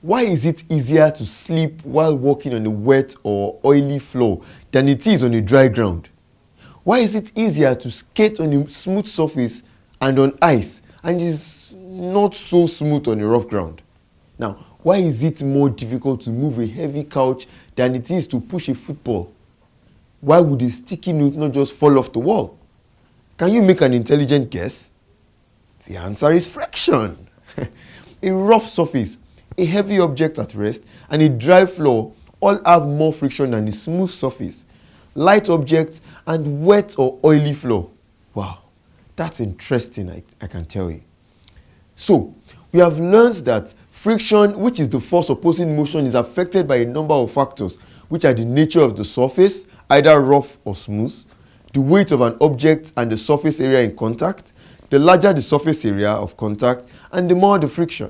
Why is it easier to sleep while walking on a wet or oily floor than it is on a dry ground? Why is it easier to skate on a smooth surface and on ice and is not so smooth on a rough ground? Now, why is it more difficult to move a heavy couch than it is to push a football? Why would a sticky note not just fall off the wall? Can you make an intelligent guess? The answer is friction. A rough surface, a heavy object at rest, and a dry floor all have more friction than a smooth surface, light objects, and wet or oily floor. Wow, that's interesting, I can tell you. So, we have learned that friction, which is the force opposing motion, is affected by a number of factors, which are the nature of the surface, either rough or smooth, the weight of an object and the surface area in contact, the larger the surface area of contact, and the more the friction.